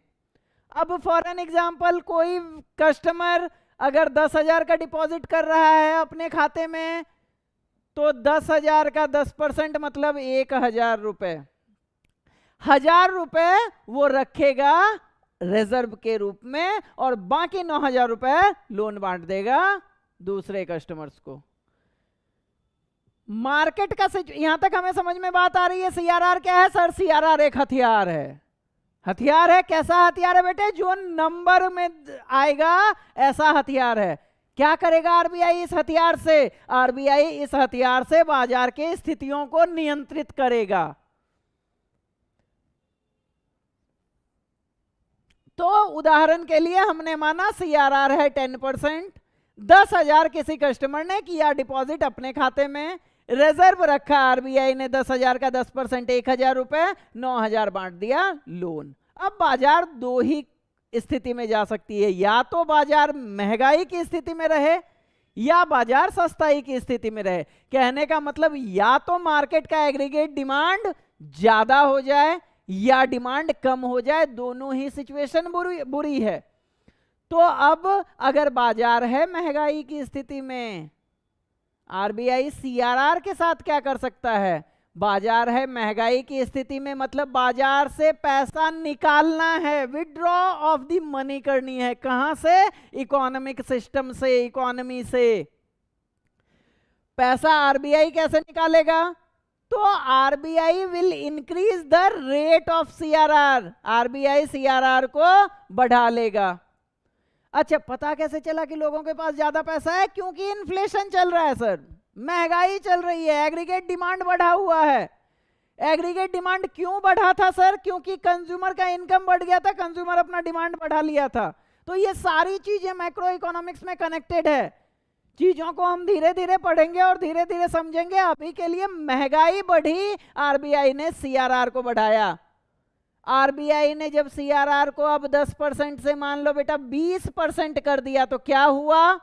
अब फॉर एन एग्जांपल, कोई कस्टमर अगर 10,000 का डिपॉजिट कर रहा है अपने खाते में, तो 10,000 का 10% मतलब 1,000 रुपए। 1,000 रुपए वो रखेगा रिजर्व के रूप में, और बाकी 9,000 रुपए लोन बांट देगा दूसरे कस्टमर्स को। मार्केट का यहां तक हमें समझ में बात आ रही है। CRR क्या है सर? CRR एक हथियार है। हथियार है, कैसा हथियार है बेटे? जो नंबर में आएगा ऐसा हथियार है। क्या करेगा आरबीआई इस हथियार से? आरबीआई इस हथियार से बाजार के स्थितियों को नियंत्रित करेगा। तो उदाहरण के लिए हमने माना CRR है 10%, 10,000 किसी कस्टमर ने किया डिपॉजिट अपने खाते में, रिजर्व रखा आरबीआई ने 10,000 का 10% 1,000 रुपए, 9,000 बांट दिया लोन। अब बाजार दो ही स्थिति में जा सकती है, या तो बाजार महंगाई की स्थिति में रहे या बाजार सस्ताई की स्थिति में रहे। कहने का मतलब या तो मार्केट का एग्रीगेट डिमांड ज्यादा हो जाए या डिमांड कम हो जाए, दोनों ही सिचुएशन बुरी है। तो अब अगर बाजार है महंगाई की स्थिति में, आरबीआई CRR के साथ क्या कर सकता है? बाजार है महंगाई की स्थिति में, मतलब बाजार से पैसा निकालना है, विड्रॉ ऑफ द मनी करनी है। कहां से? इकोनॉमिक सिस्टम से, इकोनॉमी से। पैसा आरबीआई कैसे निकालेगा? तो RBI will increase the rate of CRR। RBI CRR को बढ़ा लेगा। अच्छा, पता कैसे चला कि लोगों के पास ज्यादा पैसा है? क्योंकि इन्फ्लेशन चल रहा है सर, महंगाई चल रही है, एग्रीगेट डिमांड बढ़ा हुआ है। एग्रीगेट डिमांड क्यों बढ़ा था सर? क्योंकि कंज्यूमर का इनकम बढ़ गया था, कंज्यूमर अपना डिमांड बढ़ा लिया था। तो ये सारी चीजें मैक्रो इकोनॉमिक्स में कनेक्टेड है। चीजों को हम धीरे धीरे पढ़ेंगे और धीरे धीरे समझेंगे। अभी के लिए महंगाई बढ़ी, आरबीआई ने CRR को बढ़ाया। आरबीआई ने जब CRR को अब 10% से मान लो बेटा 20% कर दिया, तो क्या हुआ?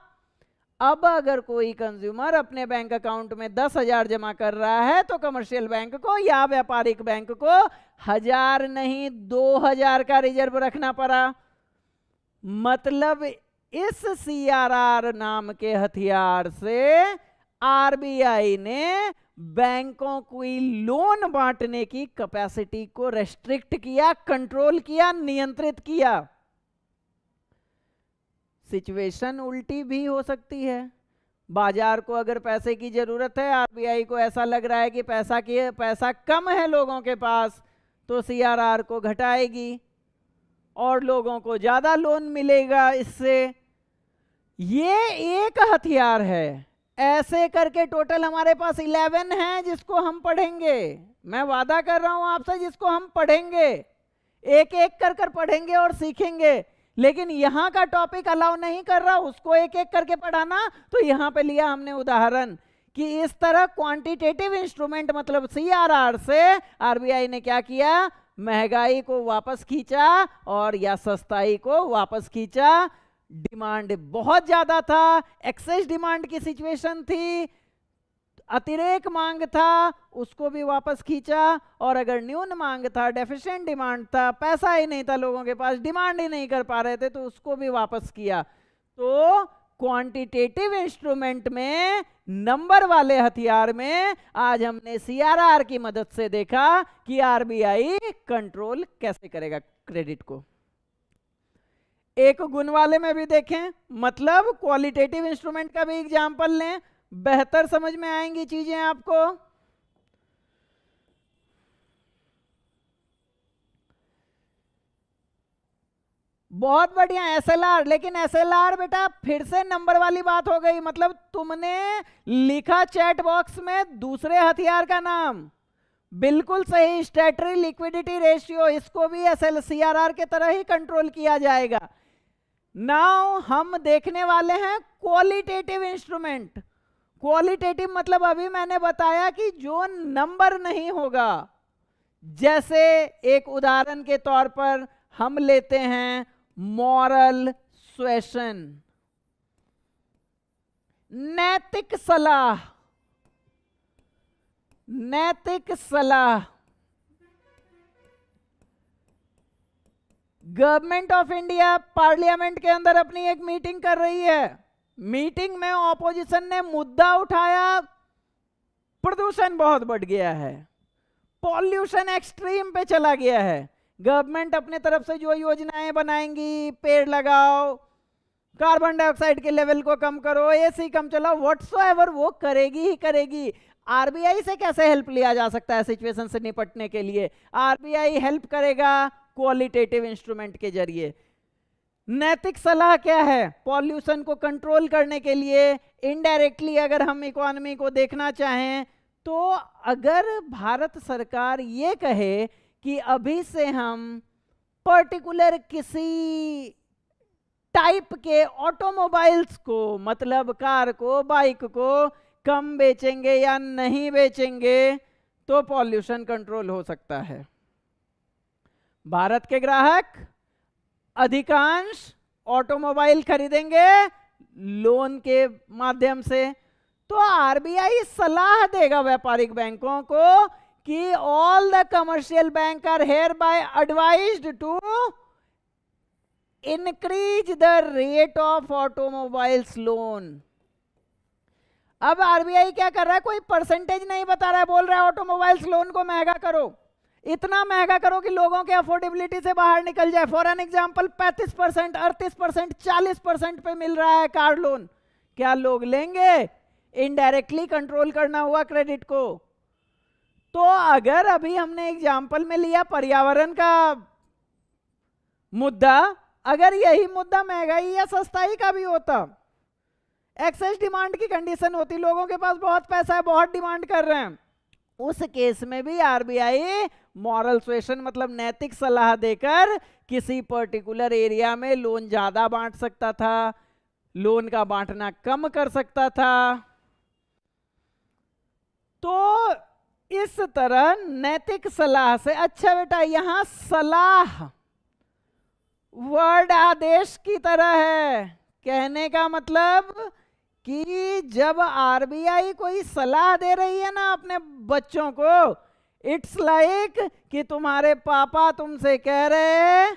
अब अगर कोई कंज्यूमर अपने बैंक अकाउंट में 10,000 जमा कर रहा है, तो कमर्शियल बैंक को या व्यापारिक बैंक को 1,000 नहीं 2,000 का रिजर्व रखना पड़ा। मतलब इस CRR नाम के हथियार से आरबीआई ने बैंकों की लोन बांटने की कैपेसिटी को रेस्ट्रिक्ट किया, कंट्रोल किया, नियंत्रित किया। सिचुएशन उल्टी भी हो सकती है। बाजार को अगर पैसे की जरूरत है, आरबीआई को ऐसा लग रहा है कि पैसा कम है लोगों के पास, तो सीआरआर को घटाएगी और लोगों को ज्यादा लोन मिलेगा इससे। ये एक हथियार है। ऐसे करके टोटल हमारे पास 11 हैं जिसको हम पढ़ेंगे। मैं वादा कर रहा हूं आपसे, जिसको हम पढ़ेंगे, एक एक कर पढ़ेंगे और सीखेंगे। लेकिन यहां का टॉपिक अलाउ नहीं कर रहा उसको एक एक करके पढ़ाना। तो यहां पे लिया हमने उदाहरण कि इस तरह क्वांटिटेटिव इंस्ट्रूमेंट मतलब सीआरआर से आरबीआई ने क्या किया, महंगाई को वापस खींचा और या सस्ताई को वापस खींचा। डिमांड बहुत ज्यादा था, एक्सेस डिमांड की सिचुएशन थी, अतिरेक मांग था, उसको भी वापस खींचा। और अगर न्यून मांग था, डेफिशिएंट डिमांड था, पैसा ही नहीं था लोगों के पास, डिमांड ही नहीं कर पा रहे थे, तो उसको भी वापस किया। तो क्वांटिटेटिव इंस्ट्रूमेंट में, नंबर वाले हथियार में, आज हमने सीआरआर की मदद से देखा कि आरबीआई कंट्रोल कैसे करेगा क्रेडिट को। एक गुण वाले में भी देखें, मतलब क्वालिटेटिव इंस्ट्रूमेंट का भी एग्जांपल लें, बेहतर समझ में आएंगी चीजें आपको। बहुत बढ़िया एसएलआर। लेकिन एसएलआर बेटा फिर से नंबर वाली बात हो गई, मतलब तुमने लिखा चैट बॉक्स में दूसरे हथियार का नाम, बिल्कुल सही, स्टैट्यूटरी लिक्विडिटी रेशियो, इसको भी सीआरआर के तरह ही कंट्रोल किया जाएगा। नाउ हम देखने वाले हैं क्वालिटेटिव इंस्ट्रूमेंट। क्वालिटेटिव मतलब अभी मैंने बताया कि जो नंबर नहीं होगा। जैसे एक उदाहरण के तौर पर हम लेते हैं मॉरल सुएशन, नैतिक सलाह। नैतिक सलाह, गवर्नमेंट ऑफ इंडिया पार्लियामेंट के अंदर अपनी एक मीटिंग कर रही है। मीटिंग में ऑपोजिशन ने मुद्दा उठाया, प्रदूषण बहुत बढ़ गया है, पॉल्यूशन एक्सट्रीम पे चला गया है। गवर्नमेंट अपने तरफ से जो योजनाएं बनाएंगी, पेड़ लगाओ, कार्बन डाइऑक्साइड के लेवल को कम करो, एसी कम चलाओ, व्हाटसोएवर वो करेगी ही करेगी। आरबीआई से कैसे हेल्प लिया जा सकता है सिचुएशन से निपटने के लिए? आरबीआई हेल्प करेगा क्वालिटेटिव इंस्ट्रूमेंट के जरिए। नैतिक सलाह क्या है? पॉल्यूशन को कंट्रोल करने के लिए इनडायरेक्टली अगर हम इकोनॉमी को देखना चाहें तो अगर भारत सरकार ये कहे कि अभी से हम पर्टिकुलर किसी टाइप के ऑटोमोबाइल्स को, मतलब कार को, बाइक को कम बेचेंगे या नहीं बेचेंगे, तो पॉल्यूशन कंट्रोल हो सकता है। भारत के ग्राहक अधिकांश ऑटोमोबाइल खरीदेंगे लोन के माध्यम से, तो आरबीआई सलाह देगा व्यापारिक बैंकों को कि all the commercial bank are hereby advised to increase the rate of automobiles loan. अब आरबीआई क्या कर रहा है? कोई परसेंटेज नहीं बता रहा है, बोल रहा है ऑटोमोबाइल्स लोन को महंगा करो, इतना महंगा करो कि लोगों के अफोर्डेबिलिटी से बाहर निकल जाए। फॉर एन एग्जांपल 35%, 38%, 40% पे मिल रहा है कार लोन, क्या लोग लेंगे? इनडायरेक्टली कंट्रोल करना हुआ क्रेडिट को। तो अगर अभी हमने एग्जांपल में लिया पर्यावरण का मुद्दा, अगर यही मुद्दा महंगाई या सस्ताई का भी होता, एक्सेस डिमांड की कंडीशन होती, लोगों के पास बहुत पैसा है, बहुत डिमांड कर रहे हैं, उस केस में भी आरबीआई मॉरल सुएशन मतलब नैतिक सलाह देकर किसी पर्टिकुलर एरिया में लोन ज्यादा बांट सकता था, लोन का बांटना कम कर सकता था। तो इस तरह नैतिक सलाह से, अच्छा बेटा यहां सलाह वर्ड आदेश की तरह है। कहने का मतलब कि जब आरबीआई कोई सलाह दे रही है ना अपने बच्चों को, इट्स लाइक कि तुम्हारे पापा तुमसे कह रहे हैं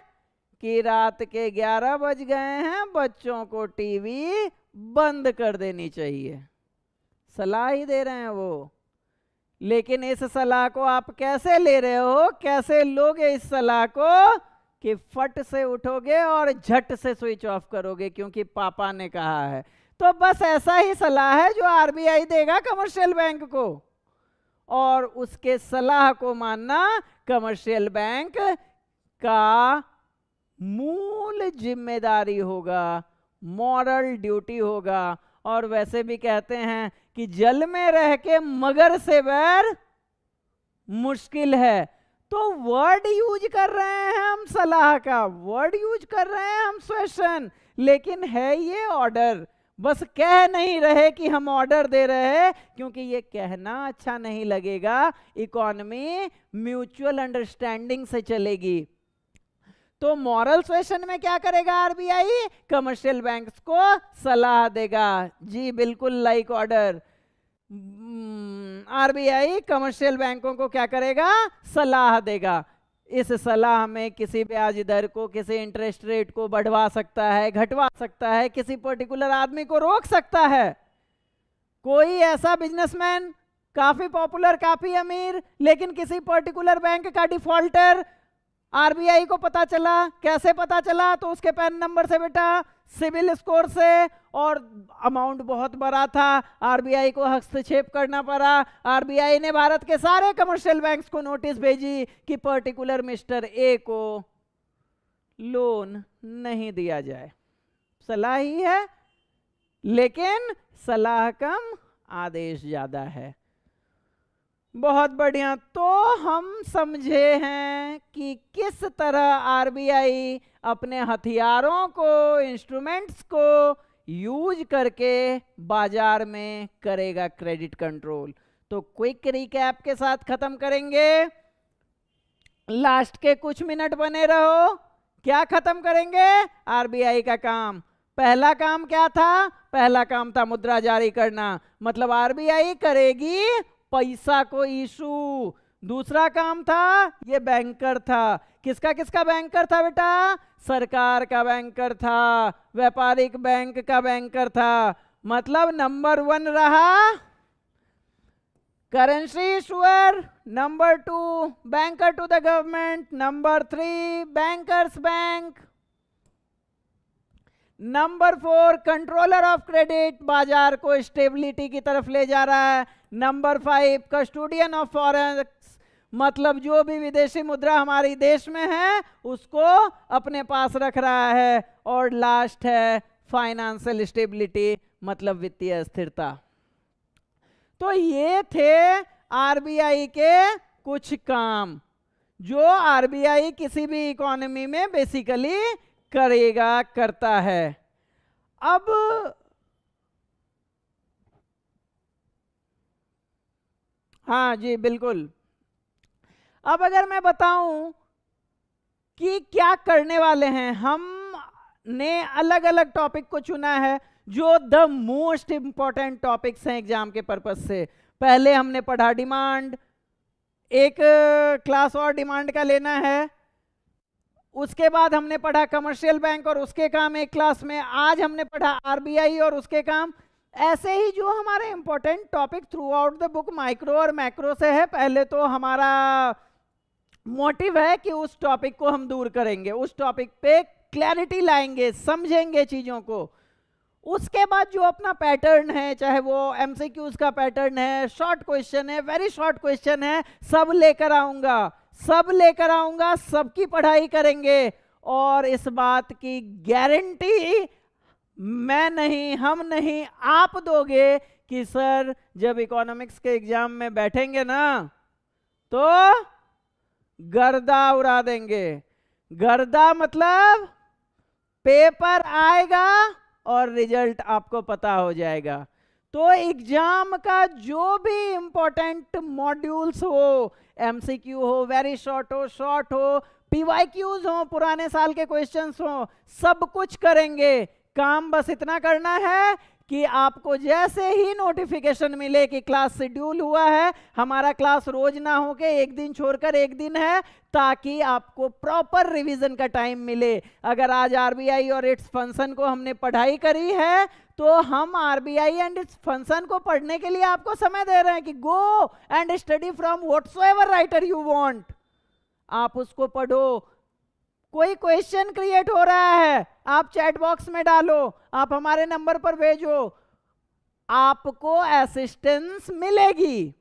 कि रात के 11 बज गए हैं, बच्चों को टीवी बंद कर देनी चाहिए। सलाह ही दे रहे हैं वो। लेकिन इस सलाह को आप कैसे ले रहे हो, कैसे लोगे इस सलाह को, कि फट से उठोगे और झट से स्विच ऑफ करोगे क्योंकि पापा ने कहा है। तो बस ऐसा ही सलाह है जो आरबीआई देगा कमर्शियल बैंक को, और उसके सलाह को मानना कमर्शियल बैंक का मूल जिम्मेदारी होगा, मॉरल ड्यूटी होगा। और वैसे भी कहते हैं कि जल में रह के मगर से बैर मुश्किल है। तो वर्ड यूज कर रहे हैं हम, सलाह का वर्ड यूज कर रहे हैं हम, सजेशन, लेकिन है ये ऑर्डर। बस कह नहीं रहे कि हम ऑर्डर दे रहे हैं, क्योंकि ये कहना अच्छा नहीं लगेगा। इकोनॉमी म्यूचुअल अंडरस्टैंडिंग से चलेगी। तो मॉरल सेशन में क्या करेगा आरबीआई, कमर्शियल बैंक्स को सलाह देगा। जी बिल्कुल, लाइक ऑर्डर। आरबीआई कमर्शियल बैंकों को क्या करेगा, सलाह देगा। इस सलाह में किसी ब्याज दर को, किसी इंटरेस्ट रेट को बढ़वा सकता है, घटवा सकता है, किसी पर्टिकुलर आदमी को रोक सकता है। कोई ऐसा बिजनेसमैन काफी पॉपुलर, काफी अमीर, लेकिन किसी पर्टिकुलर बैंक का डिफॉल्टर आरबीआई को पता चला। कैसे पता चला, तो उसके पैन नंबर से बेटा, सिविल स्कोर से, और अमाउंट बहुत बड़ा था, आरबीआई को हस्तक्षेप करना पड़ा। आरबीआई ने भारत के सारे कमर्शियल बैंक्स को नोटिस भेजी कि पर्टिकुलर मिस्टर ए को लोन नहीं दिया जाए। सलाह ही है, लेकिन सलाह कम, आदेश ज्यादा है। बहुत बढ़िया। तो हम समझे हैं कि किस तरह आरबीआई अपने हथियारों को, इंस्ट्रूमेंट्स को यूज करके बाजार में करेगा क्रेडिट कंट्रोल। तो क्विक रिकैप के साथ खत्म करेंगे। लास्ट के कुछ मिनट बने रहो। क्या खत्म करेंगे, आरबीआई का काम। पहला काम क्या था, पहला काम था मुद्रा जारी करना, मतलब आरबीआई करेगी पैसा को इशू। दूसरा काम था, ये बैंकर था। किसका किसका बैंकर था बेटा, सरकार का बैंकर था, व्यापारिक बैंक का बैंकर था। मतलब नंबर 1 रहा currency issuer, number 2 banker to the government, number 3 bankers bank, number 4 controller of credit, बाजार को स्टेबिलिटी की तरफ ले जा रहा है। नंबर 5 कस्टोडियन ऑफ फॉरेक्स, मतलब जो भी विदेशी मुद्रा हमारे देश में है उसको अपने पास रख रहा है। और लास्ट है फाइनेंशियल स्टेबिलिटी, मतलब वित्तीय स्थिरता। तो ये थे आरबीआई के कुछ काम जो आरबीआई किसी भी इकोनॉमी में बेसिकली करेगा, करता है। अब हाँ जी बिल्कुल। अब अगर मैं बताऊं कि क्या करने वाले हैं, हमने अलग अलग टॉपिक को चुना है जो द मोस्ट इंपॉर्टेंट टॉपिक्स हैं एग्जाम के पर्पस से। पहले हमने पढ़ा डिमांड, एक क्लास और डिमांड का लेना है। उसके बाद हमने पढ़ा कमर्शियल बैंक और उसके काम एक क्लास में। आज हमने पढ़ा आरबीआई और उसके काम। ऐसे ही जो हमारे important topic through out the book micro और मैक्रो से है। पहले तो हमारा मोटिव है कि उस टॉपिक को हम दूर करेंगे, उस टॉपिक पे क्लैरिटी लाएंगे, समझेंगे चीजों को। उसके बाद जो अपना पैटर्न है, चाहे वो एमसीक्यूज का पैटर्न है, शॉर्ट क्वेश्चन है, वेरी शॉर्ट क्वेश्चन है, सब लेकर आऊंगा, सब लेकर आऊंगा, सबकी पढ़ाई करेंगे। और इस बात की गारंटी मैं नहीं, हम नहीं, आप दोगे कि सर जब इकोनॉमिक्स के एग्जाम में बैठेंगे ना तो गर्दा उड़ा देंगे। गर्दा मतलब पेपर आएगा और रिजल्ट आपको पता हो जाएगा। तो एग्जाम का जो भी इंपॉर्टेंट मॉड्यूल्स हो, एमसीक्यू हो, वेरी शॉर्ट हो, पीवाईक्यूज हो, पुराने साल के क्वेश्चंस हो, सब कुछ करेंगे। काम बस इतना करना है कि आपको जैसे ही नोटिफिकेशन मिले कि क्लास शेड्यूल हुआ है, हमारा क्लास रोज ना हो के एक दिन छोड़कर एक दिन है, ताकि आपको प्रॉपर रिवीजन का टाइम मिले। अगर आज आरबीआई और इट्स फंक्शन को हमने पढ़ाई करी है, तो हम आरबीआई एंड इट्स फंक्शन को पढ़ने के लिए आपको समय दे रहे हैं कि go and study from whatsoever writer you want, आप उसको पढ़ो। कोई क्वेश्चन क्रिएट हो रहा है, आप चैट बॉक्स में डालो, आप हमारे नंबर पर भेजो, आपको असिस्टेंस मिलेगी।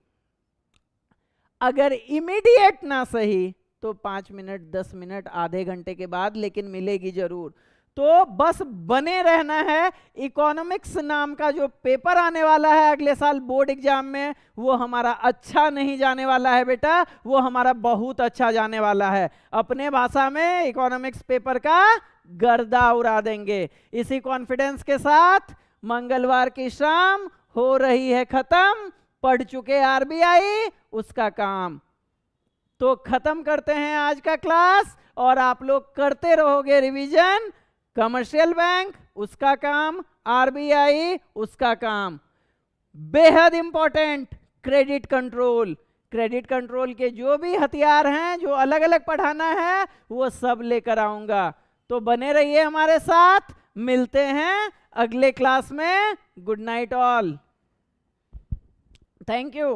अगर इमीडिएट ना सही तो 5 मिनट 10 मिनट आधे घंटे के बाद, लेकिन मिलेगी जरूर। तो बस बने रहना है। इकोनॉमिक्स नाम का जो पेपर आने वाला है अगले साल बोर्ड एग्जाम में, वो हमारा अच्छा नहीं जाने वाला है बेटा, वो हमारा बहुत अच्छा जाने वाला है। अपने भाषा में इकोनॉमिक्स पेपर का गर्दा उड़ा देंगे। इसी कॉन्फिडेंस के साथ मंगलवार की शाम हो रही है खत्म। पढ़ चुके आरबीआई उसका काम, तो खत्म करते हैं आज का क्लास, और आप लोग करते रहोगे रिवीजन। कमर्शियल बैंक उसका काम, आरबीआई उसका काम। बेहद important credit control, credit control के जो भी हथियार हैं जो अलग अलग पढ़ाना है वो सब लेकर आऊंगा। तो बने रहिए हमारे साथ, मिलते हैं अगले क्लास में। Good night all, thank you.